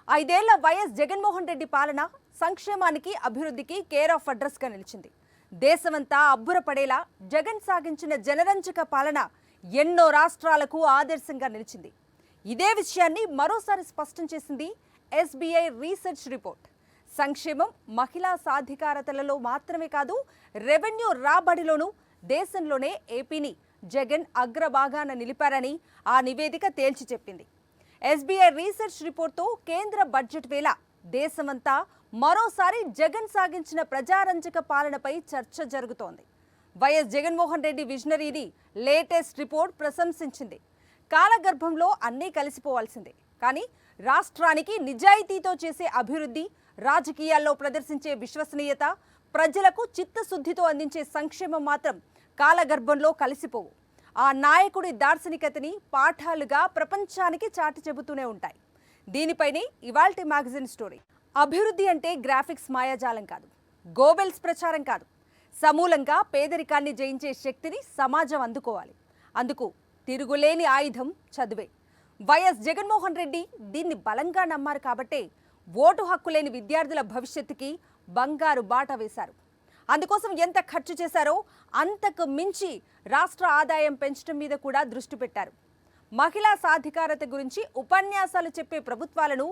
ఐదేళ్ల వైఎస్ జగన్మోహన్ రెడ్డి పాలన సంక్షేమానికి అభివృద్ధికి కేర్ ఆఫ్ అడ్రస్ గా నిలిచింది. దేశమంతా అబ్బురపడేలా జగన్ సాగించిన జనరంజక పాలన ఎన్నో రాష్ట్రాలకు ఆదర్శంగా నిలిచింది. ఇదే విషయాన్ని మరోసారి స్పష్టం చేసింది ఎస్బీఐ రీసెర్చ్ రిపోర్ట్. సంక్షేమం, మహిళా సాధికారతలలో మాత్రమే కాదు, రెవెన్యూ రాబడిలోనూ దేశంలోనే ఏపీని జగన్ అగ్రభాగాన నిలిపారని ఆ నివేదిక తేల్చి చెప్పింది. ఎస్బీఐ రీసెర్చ్ రిపోర్ట్తో కేంద్ర బడ్జెట్ వేళ దేశమంతా మరోసారి జగన్ సాగించిన ప్రజారంజక పాలనపై చర్చ జరుగుతోంది. వైఎస్ జగన్మోహన్ రెడ్డి విజనరీని లేటెస్ట్ రిపోర్ట్ ప్రశంసించింది. కాలగర్భంలో అన్నీ కలిసిపోవాల్సిందే, కానీ రాష్ట్రానికి నిజాయితీతో చేసే అభివృద్ధి, రాజకీయాల్లో ప్రదర్శించే విశ్వసనీయత, ప్రజలకు చిత్తశుద్ధితో అందించే సంక్షేమం మాత్రం కాలగర్భంలో కలిసిపోవు. ఆ నాయకుడి దార్శనికతని పాఠాలుగా ప్రపంచానికి చాటి చెబుతూనే ఉంటాయి. దీనిపైనే ఇవాల్టి మ్యాగజైన్ స్టోరీ. అభివృద్ధి అంటే గ్రాఫిక్స్ మాయాజాలం కాదు, గోబెల్స్ ప్రచారం కాదు. సమూలంగా పేదరికాన్ని జయించే శక్తిని సమాజం అందుకోవాలి. అందుకు తిరుగులేని ఆయుధం చదువే. వైఎస్ జగన్మోహన్ రెడ్డి దీన్ని బలంగా నమ్మారు కాబట్టే ఓటు హక్కు లేని విద్యార్థుల భవిష్యత్తుకి బంగారు బాట వేశారు. అందుకోసం ఎంత ఖర్చు చేశారో అంతకు మించి రాష్ట్ర ఆదాయం పెంచడం మీద కూడా దృష్టి పెట్టారు. మహిళా సాధికారత గురించి ఉపన్యాసాలు చెప్పే ప్రభుత్వాలను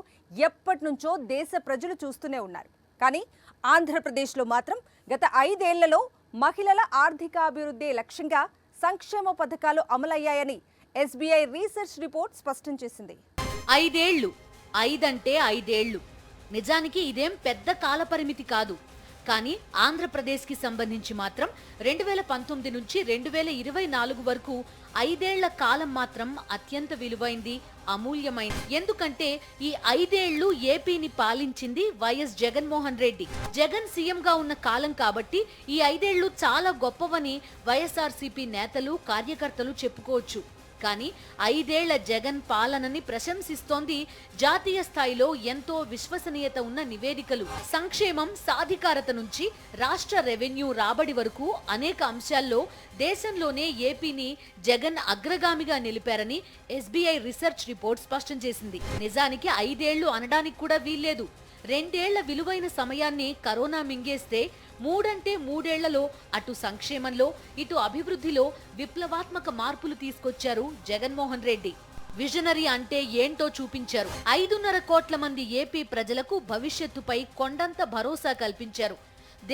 ఎప్పటి నుంచో దేశ ప్రజలు చూస్తూనే ఉన్నారు. కానీ ఆంధ్రప్రదేశ్లో మాత్రం గత 5 ఏళ్లలో మహిళల ఆర్థికాభివృద్ధి లక్ష్యంగా సంక్షేమ పథకాలు అమలయ్యాయని ఎస్బీఐ రీసెర్చ్ రిపోర్ట్ స్పష్టం చేసింది. 5 ఏళ్లు, 5 అంటే 5 ఏళ్లు. నిజానికి ఇదేం పెద్ద కాలపరిమితి కాదు. కానీ ఆంధ్రప్రదేశ్కి సంబంధించి మాత్రం 2019 నుంచి 2024 వరకు 5 ఏళ్ల కాలం మాత్రం అత్యంత విలువైంది, అమూల్యమైంది. ఎందుకంటే ఈ 5 ఏళ్లు ఏపీని పాలించింది వైఎస్ జగన్మోహన్ రెడ్డి. జగన్ సీఎంగా ఉన్న కాలం కాబట్టి ఈ 5 ఏళ్లు చాలా గొప్పవని వైఎస్ఆర్సీపీ నేతలు, కార్యకర్తలు చెప్పుకోవచ్చు. కానీ 5 ఏళ్ల జగన్ పాలనని ప్రశంసిస్తోంది జాతీయ స్థాయిలో ఎంతో విశ్వసనీయత ఉన్న నివేదికలు. సంక్షేమం, సాధికారత నుంచి రాష్ట్ర రెవెన్యూ రాబడి వరకు అనేక అంశాల్లో దేశంలోనే ఏపీని జగన్ అగ్రగామిగా నిలిపారని ఎస్బీఐ రీసెర్చ్ రిపోర్ట్ స్పష్టం చేసింది. నిజానికి 5 ఏళ్లు అనడానికి కూడా వీల్లేదు. 2 ఏళ్ల విలువైన సమయాన్ని కరోనా మింగేస్తే 3 అంటే 3 ఏళ్లలో అటు సంక్షేమంలో, ఇటు అభివృద్ధిలో విప్లవాత్మక మార్పులు తీసుకొచ్చారు జగన్మోహన్ రెడ్డి. విజనరీ అంటే ఏంటో చూపించారు. 5.5 కోట్ల మంది ఏపీ ప్రజలకు భవిష్యత్తుపై కొండంత భరోసా కల్పించారు.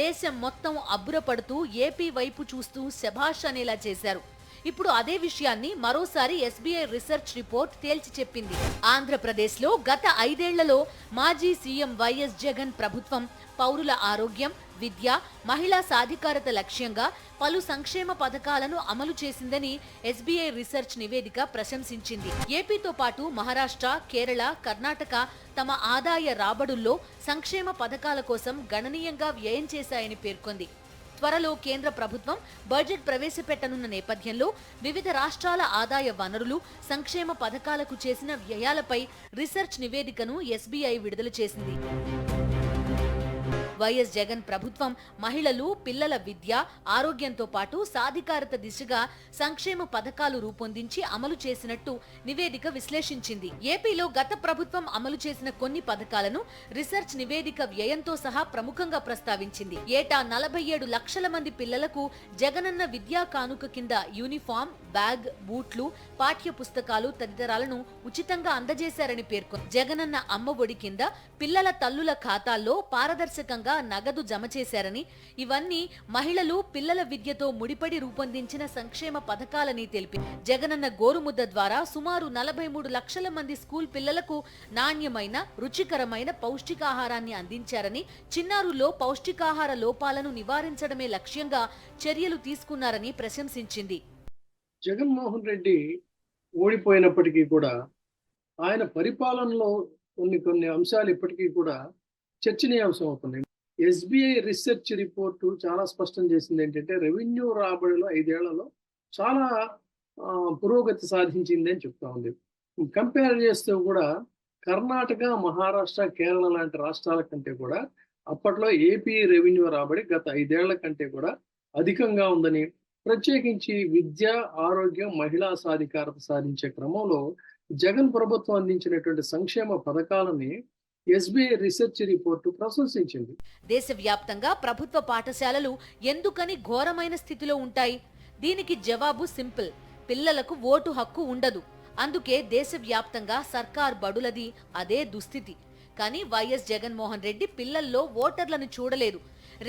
దేశం మొత్తం అబ్బురపడుతూ ఏపీ వైపు చూస్తూ శభాష్ అనేలా చేశారు. ఇప్పుడు అదే విషయాన్ని మరోసారి ఎస్బీఐ రీసెర్చ్ రిపోర్ట్ తేల్చి చెప్పింది. ఆంధ్రప్రదేశ్లో గత 5 ఏళ్లలో మాజీ సీఎం వైఎస్ జగన్ ప్రభుత్వం పౌరుల ఆరోగ్యం, విద్య, మహిళా సాధికారత లక్ష్యంగా పలు సంక్షేమ పథకాలను అమలు చేసిందని ఎస్బీఐ రీసెర్చ్ నివేదిక ప్రశంసించింది. ఏపీతో పాటు మహారాష్ట్ర, కేరళ, కర్ణాటక తమ ఆదాయ రాబడుల్లో సంక్షేమ పథకాల కోసం గణనీయంగా వ్యయం చేశాయని పేర్కొంది. త్వరలో కేంద్ర ప్రభుత్వం బడ్జెట్ ప్రవేశపెట్టనున్న నేపథ్యంలో వివిధ రాష్ట్రాల ఆదాయ వనరులు, సంక్షేమ పథకాలకు చేసిన వ్యయాలపై రీసెర్చ్ నివేదికను ఎస్బీఐ విడుదల చేసింది. వైఎస్ జగన్ ప్రభుత్వం మహిళలు, పిల్లల విద్య, ఆరోగ్యంతో పాటు సాధికారత దిశగా సంక్షేమ పథకాలు రూపొందించి అమలు చేసినట్టు నివేదిక విశ్లేషించింది. ఏపీలో గత ప్రభుత్వం అమలు చేసిన కొన్ని పథకాలను రీసెర్చ్ నివేదిక వ్యయంతో సహా ప్రముఖంగా ప్రస్తావించింది. ఏటా 47 లక్షల మంది పిల్లలకు జగనన్న విద్యా కానుక కింద యూనిఫామ్, బ్యాగ్, బూట్లు, పాఠ్య పుస్తకాలు తదితరాలను ఉచితంగా అందజేశారని పేర్కొంది. జగనన్న అమ్మ ఒడి కింద పిల్లల తల్లుల ఖాతాల్లో పారదర్శకంగా నగదు జమ చేశారని, ఇవన్నీ మహిళలు, పిల్లల విద్యతో ముడిపడి రూపొందించిన సంక్షేమ పథకాలని తెలిపింది. జగనన్న గోరుముద్ద ద్వారా సుమారు 43 లక్షల మంది స్కూల్ పిల్లలకు నాణ్యమైన, రుచికరమైన పౌష్టికాహారాన్ని అందించారని, చిన్నారుల్లో పౌష్టికాహార లోపాలను నివారించడమే లక్ష్యంగా చర్యలు తీసుకున్నారని ప్రశంసించింది. జగన్మోహన్ రెడ్డి ఓడిపోయినప్పటికీ కూడా ఆయన పరిపాలనలో కొన్ని అంశాలు ఇప్పటికీ కూడా చర్చనీయాంశం అవుతున్నాయి. ఎస్బీఐ రీసెర్చ్ రిపోర్టు చాలా స్పష్టం చేసింది ఏంటంటే, రెవెన్యూ రాబడిలో 5 ఏళ్లలో చాలా పురోగతి సాధించింది అని చెప్తా ఉంది. కంపేర్ చేస్తే కూడా కర్ణాటక, మహారాష్ట్ర, కేరళ లాంటి రాష్ట్రాల కంటే కూడా అప్పట్లో ఏపీ రెవెన్యూ రాబడి గత 5 ఏళ్ల కంటే కూడా అధికంగా ఉందని, ప్రత్యేకించి విద్య, ఆరోగ్యం, మహిళా సాధికారత సాధించే క్రమంలో జగన్ ప్రభుత్వం అందించినటువంటి సంక్షేమ పథకాలని ఎస్బీఐ రీసెర్చ్ రిపోర్టు ప్రశంసించింది. దేశవ్యాప్తంగా ప్రభుత్వ పాఠశాలలు ఎందుకని ఘోరమైన స్థితిలో ఉంటాయి? దీనికి జవాబు సింపుల్. పిల్లలకు ఓటు హక్కు ఉండదు. అందుకే దేశవ్యాప్తంగా సర్కార్ బడులది అదే దుస్థితి. కానీ వైఎస్ జగన్మోహన్ రెడ్డి పిల్లల్లో ఓటర్లను చూడలేదు.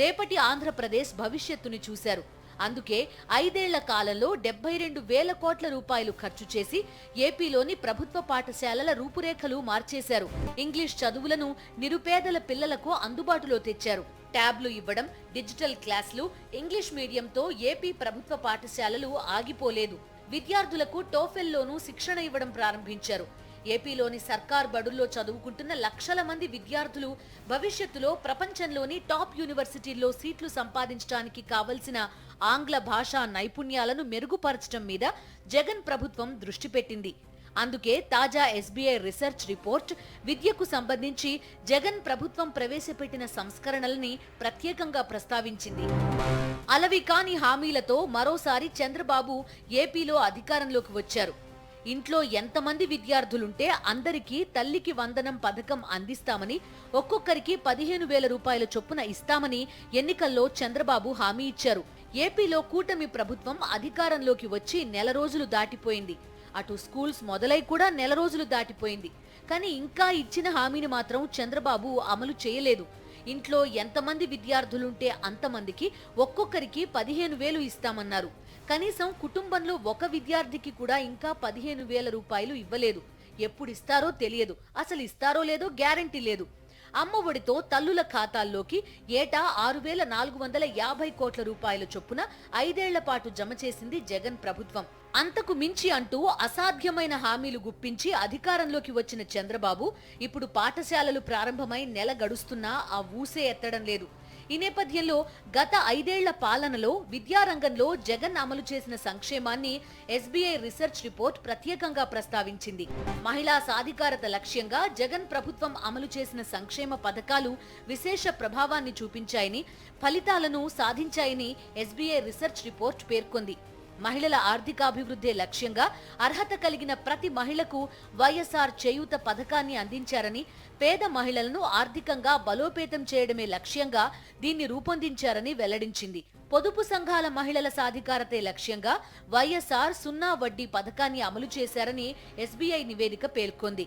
రేపటి ఆంధ్రప్రదేశ్ భవిష్యత్తుని చూశారు. అందుకే 5 ఏళ్ల కాలంలో 72,000 కోట్ల రూపాయలు ఖర్చు చేసి ఏపీలోని ప్రభుత్వ పాఠశాలల రూపురేఖలు మార్చేశారు. ఇంగ్లీష్ చదువులను నిరుపేదల పిల్లలకు అందుబాటులో తెచ్చారు. ట్యాబ్లు ఇవ్వడం, డిజిటల్ క్లాసులు, ఇంగ్లీష్ మీడియంతో ఏపీ ప్రభుత్వ పాఠశాలలు ఆగిపోలేదు. విద్యార్థులకు టోఫెల్లోనూ శిక్షణ ఇవ్వడం ప్రారంభించారు. ఏపీలోని సర్కార్ బడుల్లో చదువుకుంటున్న లక్షల మంది విద్యార్థులు భవిష్యత్తులో ప్రపంచంలోని టాప్ యూనివర్సిటీల్లో సీట్లు సంపాదించడానికి కావలసిన ఆంగ్ల భాషా నైపుణ్యాలను మెరుగుపరచడం మీద జగన్ ప్రభుత్వం దృష్టి పెట్టింది. అందుకే తాజా ఎస్బీఐ రీసెర్చ్ రిపోర్ట్ విద్యకు సంబంధించి జగన్ ప్రభుత్వం ప్రవేశపెట్టిన సంస్కరణల్ని ప్రత్యేకంగా ప్రస్తావించింది. అలవి కాని హామీలతో మరోసారి చంద్రబాబు ఏపీలో అధికారంలోకి వచ్చారు. ఇంట్లో ఎంతమంది విద్యార్థులుంటే అందరికీ తల్లికి వందనం పథకం అందిస్తామని, ఒక్కొక్కరికి 15,000 రూపాయల చొప్పున ఇస్తామని ఎన్నికల్లో చంద్రబాబు హామీ ఇచ్చారు. ఏపీలో కూటమి ప్రభుత్వం అధికారంలోకి వచ్చి నెల రోజులు దాటిపోయింది. అటు స్కూల్స్ మొదలై కూడా నెల రోజులు దాటిపోయింది. కానీ ఇంకా ఇచ్చిన హామీని మాత్రం చంద్రబాబు అమలు చేయలేదు. ఇంట్లో ఎంతమంది విద్యార్థులుంటే అంతమందికి ఒక్కొక్కరికి 15,000 ఇస్తామన్నారు. కనీసం కుటుంబంలో ఒక విద్యార్థికి కూడా ఇంకా 15,000 రూపాయలు ఇవ్వలేదు. ఎప్పుడు ఇస్తారో తెలియదు. అసలు ఇస్తారో లేదో గ్యారంటీ లేదు. అమ్మఒడితో తల్లుల ఖాతాల్లోకి ఏటా 6,450 కోట్ల రూపాయల చొప్పున 5 ఏళ్ల పాటు జమ చేసింది జగన్ ప్రభుత్వం. అంతకు మించి అంటూ అసాధ్యమైన హామీలు గుప్పించి అధికారంలోకి వచ్చిన చంద్రబాబు ఇప్పుడు పాఠశాలలు ప్రారంభమై నెల గడుస్తున్నా ఆ ఊసే ఎత్తడం లేదు. ఈ నేపథ్యంలో గత 5 ఏళ్ల పాలనలో విద్యారంగంలో జగన్ అమలు చేసిన సంక్షేమాన్ని ఎస్బీఐ రీసెర్చ్ రిపోర్ట్ ప్రత్యేకంగా ప్రస్తావించింది. మహిళా సాధికారత లక్ష్యంగా జగన్ ప్రభుత్వం అమలు చేసిన సంక్షేమ పథకాలు విశేష ప్రభావాన్ని చూపించాయని, ఫలితాలను సాధించాయని ఎస్బీఐ రీసెర్చ్ రిపోర్ట్ పేర్కొంది. మహిళల ఆర్థికాభివృద్ధే లక్ష్యంగా అర్హత కలిగిన ప్రతి మహిళకు వైఎస్ఆర్ చేయూత పథకాన్ని అందించారని, పేద మహిళలను ఆర్థికంగా బలోపేతం చేయడమే లక్ష్యంగా దీన్ని రూపొందించారని వెల్లడించింది. పొదుపు సంఘాల మహిళల సాధికారతే లక్ష్యంగా వైఎస్ఆర్ 0 వడ్డీ పథకాన్ని అమలు చేశారని ఎస్బీఐ నివేదిక పేర్కొంది.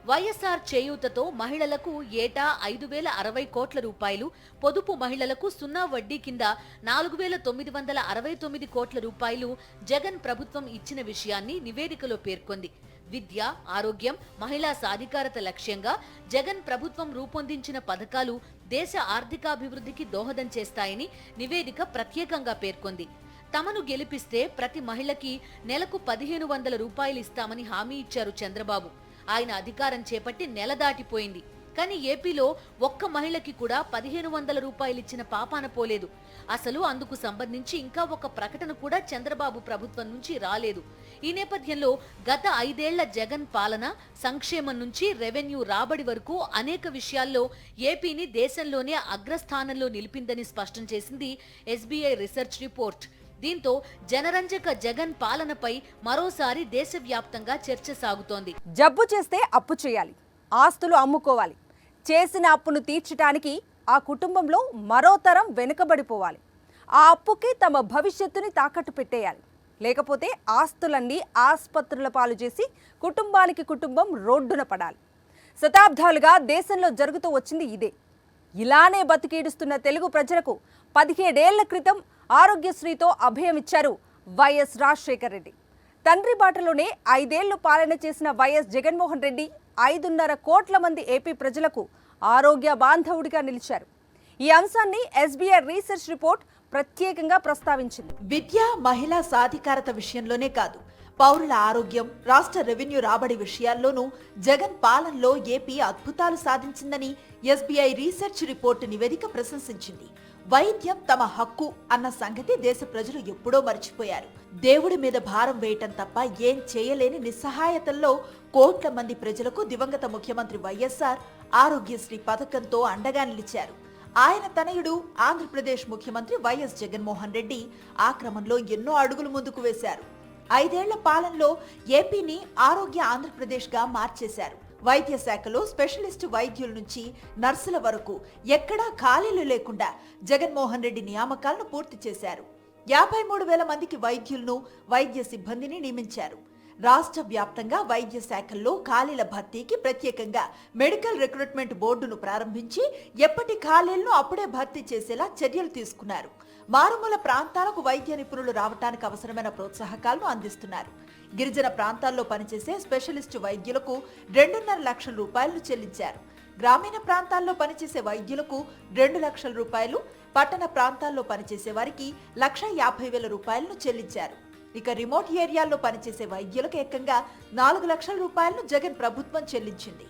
వైఎస్ఆర్ చేయూతతో మహిళలకు ఏటా 5,060 కోట్ల రూపాయలు, పొదుపు మహిళలకు 0 వడ్డీ కింద 4,969 కోట్ల రూపాయలు జగన్ ప్రభుత్వం ఇచ్చిన విషయాన్ని నివేదికలో పేర్కొంది. విద్య, ఆరోగ్యం, మహిళా సాధికారత లక్ష్యంగా జగన్ ప్రభుత్వం రూపొందించిన పథకాలు దేశ ఆర్థికాభివృద్ధికి దోహదం చేస్తాయని నివేదిక ప్రత్యేకంగా పేర్కొంది. తమను గెలిపిస్తే ప్రతి మహిళకి నెలకు 1,500 రూపాయలు ఇస్తామని హామీ ఇచ్చారు చంద్రబాబు. ఆయన అధికారం చేపట్టి నెల దాటిపోయింది. కానీ ఏపీలో ఒక్క మహిళకి కూడా 1,500 రూపాయలు ఇచ్చిన పాపాన పోలేదు. అసలు అందుకు సంబంధించి ఇంకా ఒక ప్రకటన కూడా చంద్రబాబు ప్రభుత్వం నుంచి రాలేదు. ఈ నేపథ్యంలో గత 5 ఏళ్ల జగన్ పాలన, సంక్షేమం నుంచి రెవెన్యూ రాబడి వరకు అనేక విషయాల్లో ఏపీని దేశంలోనే అగ్రస్థానంలో నిలిపిందని స్పష్టం చేసింది ఎస్బీఐ రీసెర్చ్ రిపోర్ట్. దీంతో జనరంజక జగన్ పాలనపై మరోసారి దేశవ్యాప్తంగా చర్చ సాగుతోంది. జబ్బు చేస్తే అప్పు చేయాలి, ఆస్తులు అమ్ముకోవాలి. చేసిన అప్పును తీర్చడానికి ఆ కుటుంబంలో మరో తరం వెనుకబడిపోవాలి. ఆ అప్పుకి తమ భవిష్యత్తుని తాకట్టు పెట్టేయాలి. లేకపోతే ఆస్తులన్నీ ఆస్పత్రుల పాలు చేసి కుటుంబానికి కుటుంబం రోడ్డున పడాలి. శతాబ్దాలుగా దేశంలో జరుగుతూ వచ్చింది ఇదే. ఇలానే బతికీడుస్తున్న తెలుగు ప్రజలకు 17 ఏళ్ల క్రితం ఆరోగ్యశ్రీతో అభయమిచ్చారు వైఎస్ రాజశేఖర రెడ్డి. తండ్రి బాటలోనే 5 ఏళ్లు పాలన చేసిన వైఎస్ జగన్మోహన్ రెడ్డి 5.5 కోట్ల మంది ఏపీ ప్రజలకు ఆరోగ్య బాంధవుడిగా నిలిచారు. ఈ అంశాన్ని ఎస్బీఐ రీసెర్చ్ రిపోర్ట్ ప్రత్యేకంగా ప్రస్తావించింది. విద్య, మహిళా సాధికారత విషయంలోనే కాదు, పౌరుల ఆరోగ్యం, రాష్ట్ర రెవెన్యూ రాబడి విషయాల్లోనూ జగన్ పాలనలో ఏపీ అద్భుతాలు సాధించిందని ఎస్బీఐ రీసెర్చ్ రిపోర్టు నివేదిక ప్రశంసించింది. వైద్యం తమ హక్కు అన్న సంగతి దేశ ప్రజలు ఎప్పుడో మర్చిపోయారు. దేవుడి మీద భారం వేయటం తప్ప ఏం చేయలేని నిస్సహాయతల్లో కోట్ల మంది ప్రజలకు దివంగత ముఖ్యమంత్రి వైఎస్ఆర్ ఆరోగ్యశ్రీ పథకంతో అండగా నిలిచారు. ఆయన తనయుడు ఆంధ్రప్రదేశ్ ముఖ్యమంత్రి వైఎస్ జగన్మోహన్ రెడ్డి ఆ క్రమంలో ఎన్నో అడుగులు ముందుకు వేశారు. 5 ఏళ్ల పాలనలో ఏపీని ఆరోగ్య ఆంధ్రప్రదేశ్గా మార్చేశారు. వైద్య శాఖలో స్పెషలిస్టు వైద్యుల నుంచి నర్సుల వరకు ఎక్కడా ఖాళీలు లేకుండా జగన్మోహన్ రెడ్డి నియామకాలను పూర్తి చేశారు. 53,000 మందికి వైద్యులను, వైద్య సిబ్బందిని నియమించారు. రాష్ట్ర వ్యాప్తంగా వైద్య శాఖల్లో ఖాళీల భర్తీకి ప్రత్యేకంగా మెడికల్ రిక్రూట్మెంట్ బోర్డును ప్రారంభించి ఎప్పటి ఖాళీలను అప్పుడే భర్తీ చేసేలా చర్యలు తీసుకున్నారు. మారుమూల ప్రాంతాలకు వైద్య నిపుణులు రావడానికి అవసరమైన ప్రోత్సాహకాలను అందిస్తున్నారు. గిరిజన ప్రాంతాల్లో పనిచేసే స్పెషలిస్టు వైద్యులకు 2.5 లక్షల రూపాయలను చెల్లించారు. గ్రామీణ ప్రాంతాల్లో పనిచేసే వైద్యులకు 2 లక్షల రూపాయలు, పట్టణ ప్రాంతాల్లో పనిచేసే వారికి 1,50,000 రూపాయలను చెల్లించారు. ఇక రిమోట్ ఏరియాల్లో పనిచేసే వైద్యులకు ఏకంగా 4 లక్షల రూపాయలను జగన్ ప్రభుత్వం చెల్లించింది.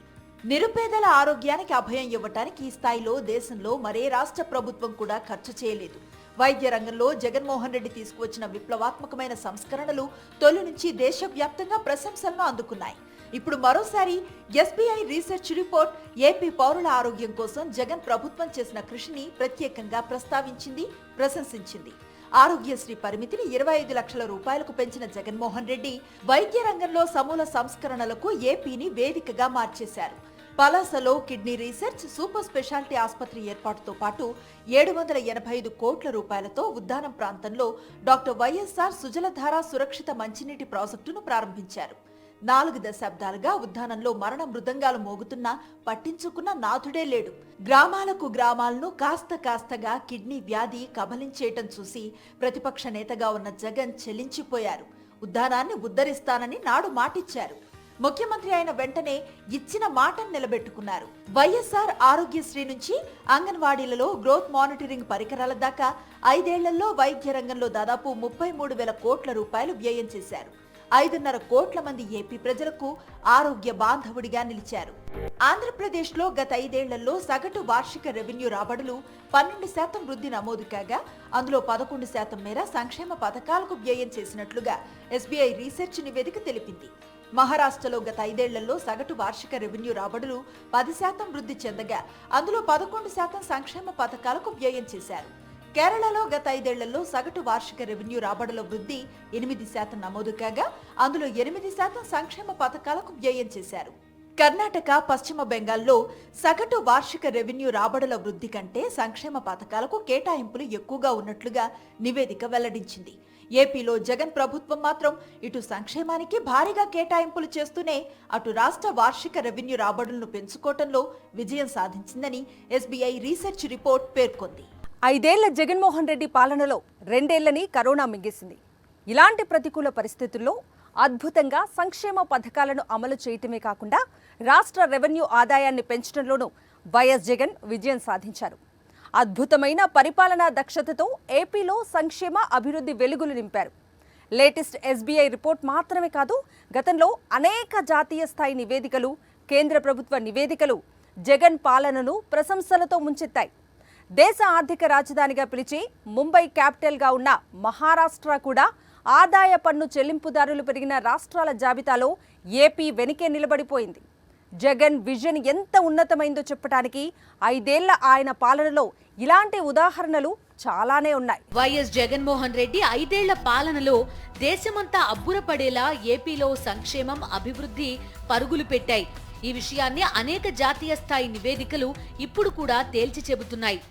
నిరుపేదల ఆరోగ్యానికి అభయం ఇవ్వటానికి ఈ స్థాయిలో దేశంలో మరే రాష్ట్ర ప్రభుత్వం కూడా ఖర్చు చేయలేదు. వైద్య రంగంలో జగన్మోహన్ రెడ్డి తీసుకువచ్చిన విప్లవాత్మకమైన సంస్కరణలు తొలి నుంచి దేశవ్యాప్తంగా ప్రశంసలను అందుకున్నాయి. ఇప్పుడు మరోసారి ఎస్బీఐ రీసెర్చ్ రిపోర్ట్ ఏపీ పౌరుల ఆరోగ్యం కోసం జగన్ ప్రభుత్వం చేసిన కృషిని ప్రత్యేకంగా ప్రస్తావించింది, ప్రశంసించింది. ఆరోగ్యశ్రీ పరిమితిని 25 లక్షల రూపాయలకు పెంచిన జగన్మోహన్ రెడ్డి వైద్య రంగంలో సమూల సంస్కరణలకు ఏపీని వేదికగా మార్చేశారు. పలాసలో కిడ్నీ రీసెర్చ్ సూపర్ స్పెషాలిటీ ఆసుపత్రి ఏర్పాటుతో పాటు 785 కోట్ల రూపాయలతో ఉద్దానం ప్రాంతంలో డాక్టర్ వైఎస్ఆర్ సుజలధార సురక్షిత మంచినీటి ప్రాజెక్టును ప్రారంభించారు. 4 దశాబ్దాలుగా ఉద్దానంలో మరణ మృదంగాలు మోగుతున్నా పట్టించుకున్న నాథుడే లేడు. గ్రామాలను కాస్తగా కిడ్నీ వ్యాధి కబలించేయటం చూసి ప్రతిపక్ష నేతగా ఉన్న జగన్ చెల్లించిపోయారు. ఉద్దానాన్ని ఉద్ధరిస్తానని నాడు మాటిచ్చారు. ముఖ్యమంత్రి అయిన వెంటనే ఇచ్చిన మాటను నిలబెట్టుకున్నారు. వైఎస్ఆర్ ఆరోగ్యశ్రీ నుంచి అంగన్వాడీలలో గ్రోత్ మానిటరింగ్ పరికరాల దాకా 5 ఏళ్లలో వైద్య రంగంలో దాదాపు 33,000 కోట్ల రూపాయలు వ్యయం చేశారు. 5.5 కోట్ల మంది ఏపీ ప్రజలకు ఆరోగ్య బాంధవుడిగా నిలిచారు. ఆంధ్రప్రదేశ్లో గత 5 ఏళ్లలో సగటు వార్షిక రెవెన్యూ రాబడులు 12% వృద్ధి నమోదు కాగా అందులో 11% మేర సంక్షేమ పథకాలకు వ్యయం చేసినట్లుగా ఎస్బీఐ రీసెర్చ్ నివేదిక తెలిపింది. మహారాష్ట్రలో గత 5 ఏళ్లలో సగటు వార్షిక రెవెన్యూ రాబడులు 10% వృద్ధి చెందగా అందులో 11% సంక్షేమ పథకాలకు వ్యయం చేశారు. కేరళలో గత 5 ఏళ్లలో సగటు వార్షిక రెవెన్యూ రాబడుల వృద్ధి 8% నమోదు కాగా అందులో 8% సంక్షేమ పథకాలకు వ్యయం చేశారు. కర్ణాటక, పశ్చిమ బెంగాల్లో సగటు వార్షిక రెవెన్యూ రాబడుల వృద్ధి కంటే సంక్షేమ పథకాలకు కేటాయింపులు ఎక్కువగా ఉన్నట్లుగా నివేదిక వెల్లడించింది. ఏపీలో జగన్ ప్రభుత్వం మాత్రం ఇటు సంక్షేమానికి భారీగా కేటాయింపులు చేస్తూనే అటు రాష్ట్ర వార్షిక రెవెన్యూ రాబడులను పెంచుకోవటంలో విజయం సాధించిందని ఎస్బీఐ రీసెర్చ్ రిపోర్ట్ పేర్కొంది. 5 ఏళ్ల జగన్మోహన్ రెడ్డి పాలనలో 2 ఏళ్లని కరోనా మింగేసింది. ఇలాంటి ప్రతికూల పరిస్థితుల్లో అద్భుతంగా సంక్షేమ పథకాలను అమలు చేయటమే కాకుండా రాష్ట్ర రెవెన్యూ ఆదాయాన్ని పెంచడంలోనూ వైఎస్ జగన్ విజయం సాధించారు. అద్భుతమైన పరిపాలనా దక్షతతో ఏపీలో సంక్షేమ అభివృద్ధి వెలుగులు నింపారు. లేటెస్ట్ ఎస్బీఐ రిపోర్ట్ మాత్రమే కాదు, గతంలో అనేక జాతీయ స్థాయి నివేదికలు, కేంద్ర ప్రభుత్వ నివేదికలు జగన్ పాలనను ప్రశంసలతో ముంచెత్తాయి. దేశ ఆర్థిక రాజధానిగా పిలిచే ముంబై క్యాపిటల్గా ఉన్న మహారాష్ట్ర కూడా ఆదాయ పన్ను చెల్లింపుదారులు పెరిగిన రాష్ట్రాల జాబితాలో ఏపీ వెనుకే నిలబడిపోయింది. జగన్ విజన్ ఎంత ఉన్నతమైందో చెప్పడానికి 5 ఏళ్ల ఆయన పాలనలో ఇలాంటి ఉదాహరణలు చాలానే ఉన్నాయి. వైఎస్ జగన్మోహన్ రెడ్డి 5 ఏళ్ల పాలనలో దేశమంతా అబ్బురపడేలా ఏపీలో సంక్షేమం, అభివృద్ధి పరుగులు పెట్టాయి. ఈ విషయాన్ని అనేక జాతీయ స్థాయి నివేదికలు ఇప్పుడు కూడా తేల్చి చెబుతున్నాయి.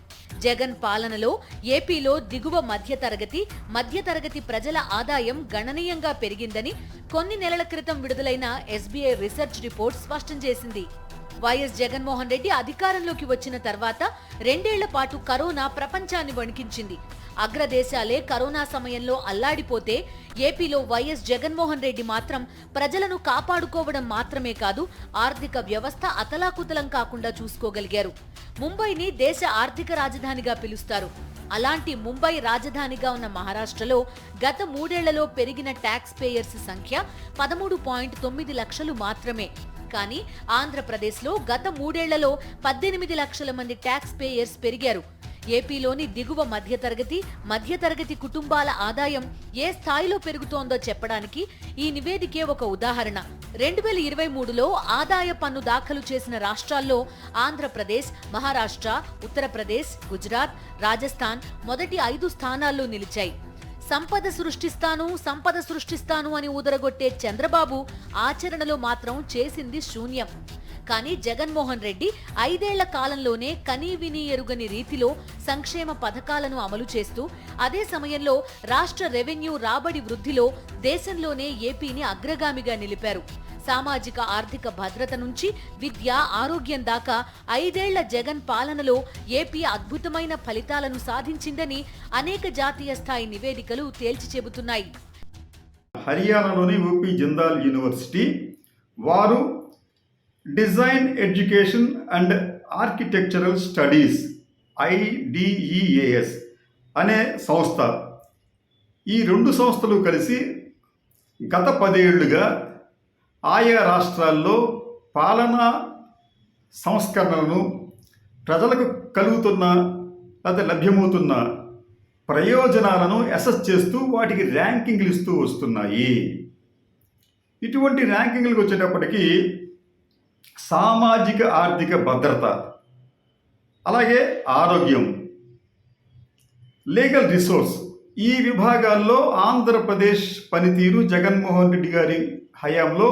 జగన్ పాలనలో ఏపీలో దిగువ మధ్యతరగతి ప్రజల ఆదాయం గణనీయంగా పెరిగిందని కొన్ని నెలల క్రితం విడుదలైన ఎస్బీఐ రీసెర్చ్ రిపోర్ట్ స్పష్టం చేసింది. వైఎస్ జగన్మోహన్ రెడ్డి అధికారంలోకి వచ్చిన తర్వాత 2 ఏళ్ల పాటు కరోనా ప్రపంచాన్ని వణికించింది. అగ్రదేశాలే కరోనా సమయంలో అల్లాడిపోతే ఏపీలో వైఎస్ జగన్మోహన్ రెడ్డి మాత్రం ప్రజలను కాపాడుకోవడం మాత్రమే కాదు, ఆర్థిక వ్యవస్థ అతలాకుతలం కాకుండా చూసుకోగలిగారు. ముంబైని దేశ ఆర్థిక రాజధానిగా పిలుస్తారు. అలాంటి ముంబై రాజధానిగా ఉన్న మహారాష్ట్రలో గత 3 ఏళ్లలో పెరిగిన ట్యాక్స్ పేయర్స్ సంఖ్య 13.9 లక్షలు మాత్రమే. కానీ ఆంధ్రప్రదేశ్లో గత 3 ఏళ్లలో 18 లక్షల మంది ట్యాక్స్ పేయర్స్ పెరిగారు. ఏపీలోని దిగువ మధ్యతరగతి కుటుంబాల ఆదాయం ఏ స్థాయిలో పెరుగుతోందో చెప్పడానికి ఈ నివేదికే ఒక ఉదాహరణ. 2023లో ఆదాయ పన్ను దాఖలు చేసిన రాష్ట్రాల్లో ఆంధ్రప్రదేశ్, మహారాష్ట్ర, ఉత్తరప్రదేశ్, గుజరాత్, రాజస్థాన్ మొదటి 5 స్థానాల్లో నిలిచాయి. సంపద సృష్టిస్తాను అని ఊదరగొట్టే చంద్రబాబు ఆచరణలో మాత్రం చేసింది శూన్యం. కానీ జగన్మోహన్ రెడ్డి 5 ఏళ్ల కాలంలోనే కనీవినీ ఎరుగని రీతిలో సంక్షేమ పథకాలను అమలు చేస్తూ అదే సమయంలో రాష్ట్ర రెవెన్యూ రాబడి వృద్ధిలో దేశంలోనే ఏపీని అగ్రగామిగా నిలిపారు. సామాజిక ఆర్థిక భద్రత నుంచి విద్య, ఆరోగ్యం దాకా 5 ఏళ్ల జగన్ పాలనలో ఏపీ అద్భుతమైన ఫలితాలను సాధించిందని అనేక జాతీయ స్థాయి నివేదికలు తేల్చి చెబుతున్నాయి. హర్యానాలోని యూపీ జిందాల్ యూనివర్సిటీ వారు design education and architectural studies IDEAS అనే సంస్థ, ఈ 2 సంస్థలు కలిసి గత 10 ఏళ్లుగా ఆయా రాష్ట్రాల్లో పాలనా సంస్కరణలను, ప్రజలకు కలుగుతున్న లేదా లభ్యమవుతున్న ప్రయోజనాలను అసెస్ చేస్తూ వాటికి ర్యాంకింగ్లు ఇస్తూ వస్తున్నాయి. ఇటువంటి ర్యాంకింగ్లకు వచ్చేటప్పటికీ సామాజిక ఆర్థిక భద్రత, అలాగే ఆరోగ్యం, లీగల్ రిసోర్స్, ఈ విభాగాల్లో ఆంధ్రప్రదేశ్ పనితీరు జగన్మోహన్ రెడ్డి గారి హయాంలో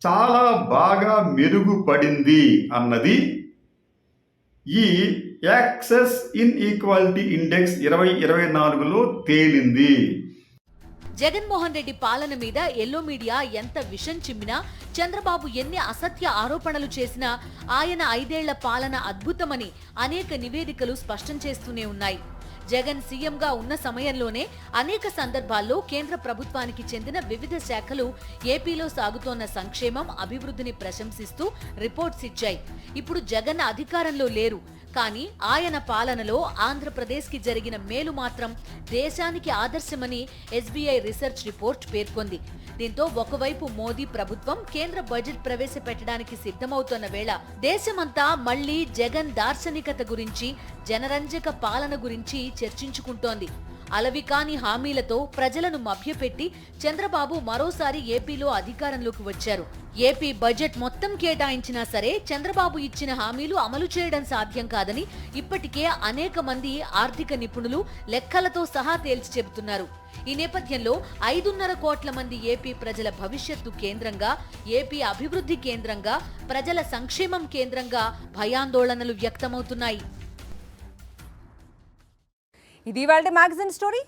చాలా బాగా మెరుగుపడింది అన్నది ఈ యాక్సెస్ ఇన్ ఈక్వాలిటీ ఇండెక్స్ 2024లో తేలింది. జగన్మోహన్ రెడ్డి పాలన మీద ఎల్లో మీడియా ఎంత విషం చిమ్మినా, చంద్రబాబు ఎన్ని అసత్య ఆరోపణలు చేసినా ఆయన 5 ఏళ్ల పాలన అద్భుతమని అనేక నివేదికలు స్పష్టం చేస్తూనే ఉన్నాయి. జగన్ సీఎంగా ఉన్న సమయంలోనే అనేక సందర్భాల్లో కేంద్ర ప్రభుత్వానికి చెందిన వివిధ శాఖలు ఏపీలో సాగుతోన్న సంక్షేమం, అభివృద్ధిని ప్రశంసిస్తూ రిపోర్ట్స్ ఇచ్చాయి. ఇప్పుడు జగన్ అధికారంలో లేరు, కానీ ఆయన పాలనలో ఆంధ్రప్రదేశ్కి జరిగిన మేలు మాత్రం దేశానికి ఆదర్శమని SBI రీసెర్చ్ రిపోర్ట్ పేర్కొంది. దీంతో ఒకవైపు మోదీ ప్రభుత్వం కేంద్ర బడ్జెట్ ప్రవేశపెట్టడానికి సిద్ధమవుతున్న వేళ దేశమంతా మళ్లీ జగన్ దార్శనికత గురించి, జనరంజక పాలన గురించి చర్చించుకుంటోంది. అలవికాని హామీలతో ప్రజలను మభ్యపెట్టి చంద్రబాబు మరోసారి ఏపీలో అధికారంలోకి వచ్చారు. ఏపీ బడ్జెట్ మొత్తం కేటాయించినా సరే చంద్రబాబు ఇచ్చిన హామీలు అమలు చేయడం సాధ్యం కాదని ఇప్పటికే అనేక మంది ఆర్థిక నిపుణులు లెక్కలతో సహా తేల్చి చెబుతున్నారు. ఈ నేపథ్యంలో 5.5 కోట్ల మంది ఏపీ ప్రజల భవిష్యత్తు కేంద్రంగా, ఏపీ అభివృద్ధి కేంద్రంగా, ప్రజల సంక్షేమం కేంద్రంగా భయాందోళనలు వ్యక్తమవుతున్నాయి. ఇది ఇవాల్టి మ్యాగజైన్ స్టోరీ.